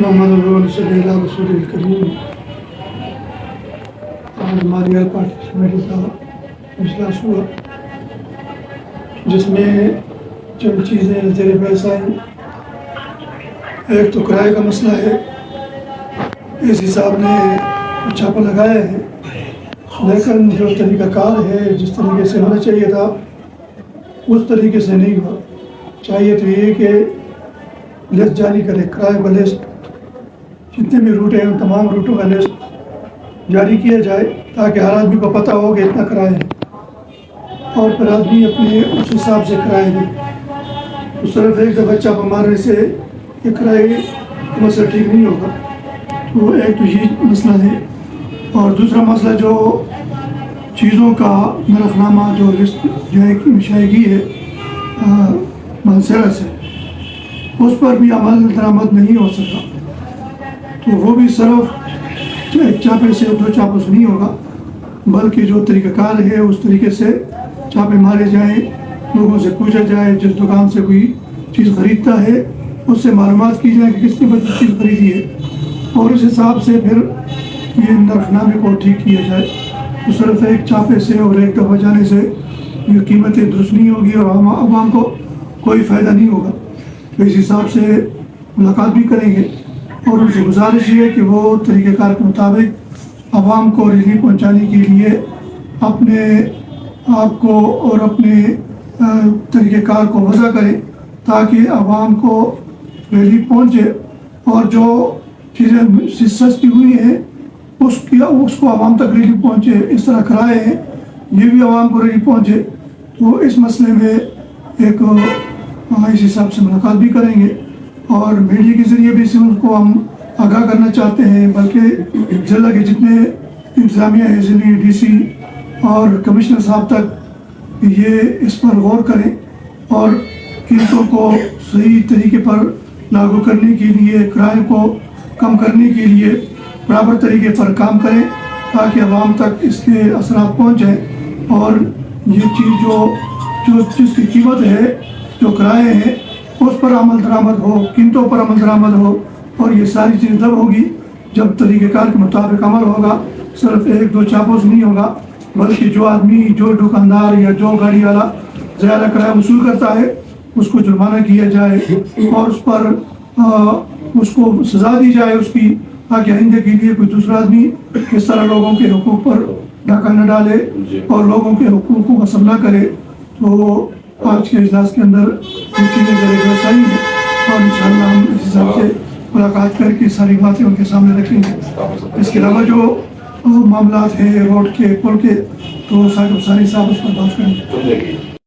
محمد صلی اللہ رسول الکریم۔ آج ہماری ایل پارٹی کمیٹی کا اجلاس ہوا جس میں چند چیزیں زیر بحث آئیں۔ ایک تو کرائے کا مسئلہ ہے، اے سی صاحب نے چھاپا لگایا ہے لیکن جو طریقہ کار ہے جس طریقے سے ہونا چاہیے تھا اس طریقے سے نہیں ہوا۔ چاہیے تو یہ کہ لسٹ جاری کرے، کرائے کا لسٹ، جتنے بھی روٹ ہیں ان تمام روٹوں کا لسٹ جاری کیا جائے تاکہ ہر آدمی کو پتہ ہو کہ اتنا کرایہ ہے اور پھر آدمی اپنے اس حساب سے کرایہ دے۔ تو صرف ایک دفعہ چھاپا مارنے سے یہ کرائے کا مسئلہ ٹھیک نہیں ہوگا۔ تو ایک تو یہ مسئلہ ہے، اور دوسرا مسئلہ جو چیزوں کا نرخ نامہ جو لسٹ جو ہے شائع ہے منصرہ سے، اس پر بھی عمل درآمد نہیں ہو سکا۔ تو وہ بھی صرف ایک چھاپے سے دو چھاپوں سے نہیں ہوگا، بلکہ جو طریقہ کار ہے اس طریقے سے چھاپے مارے جائیں، لوگوں سے پوچھا جائے، جس دکان سے کوئی چیز خریدتا ہے اس سے معلومات کی جائے کہ کس نے بچی چیز خریدی ہے، اور اس حساب سے پھر یہ نرخ نامے کو ٹھیک کیا جائے۔ تو صرف ایک چھاپے سے اور ایک دفعہ جانے سے یہ قیمتیں درست نہیں ہوگی اور عوام کو کوئی فائدہ نہیں ہوگا۔ تو اس حساب سے ملاقات بھی کریں گے اور ان سے گزارش یہ ہے کہ وہ طریقہ کار کے مطابق عوام کو ریلیف پہنچانے کے لیے اپنے آپ کو اور اپنے طریقہ کار کو وضع کریں تاکہ عوام کو ریلیف پہنچے، اور جو چیزیں سستی ہوئی ہیں اس کو عوام تک ریلیف پہنچے۔ اس طرح کرائے ہیں یہ بھی عوام کو ریلیف پہنچے۔ تو اس مسئلے میں ایک اس حساب سے ملاقات بھی کریں گے اور میڈیا کے ذریعے بھی سے ان کو ہم آگاہ کرنا چاہتے ہیں، بلکہ ضلع کے جتنے انتظامیہ ہیں، ضلعی ڈی سی اور کمشنر صاحب تک یہ اس پر غور کریں اور قیمتوں کو صحیح طریقے پر لاگو کرنے کے لیے، کرائے کو کم کرنے کے لیے برابر طریقے پر کام کریں تاکہ عوام تک اس کے اثرات پہنچ جائیں، اور یہ چیز جو جس کی قیمت ہے، جو کرائے ہیں، اس پر عمل درآمد ہو، قیمتوں پر عمل درآمد ہو، اور یہ ساری چیز تب ہوگی جب طریقہ کار کے مطابق عمل ہوگا، صرف ایک دو چھاپوں سے نہیں ہوگا، بلکہ جو آدمی، جو دکاندار یا جو گاڑی والا زیادہ کرایہ وصول کرتا ہے اس کو جرمانہ کیا جائے اور اس پر اس کو سزا دی جائے اس کی، تاکہ آئندہ کے لیے کوئی دوسرا آدمی اس طرح لوگوں کے حقوق پر ڈاکہ نہ ڈالے اور لوگوں کے حقوق کو غصب نہ کرے۔ تو آج کے اجلاس کے اندر یہ چیزیں ذریعہ بحث آئی ہیں اور انشاءاللہ ہم اس حساب سے ملاقات کر کے ساری باتیں ان کے سامنے رکھیں گے۔ اس کے علاوہ جو معاملات ہیں روڈ کے، پل کے، تو ساری صاحب اس پر بات کریں گے۔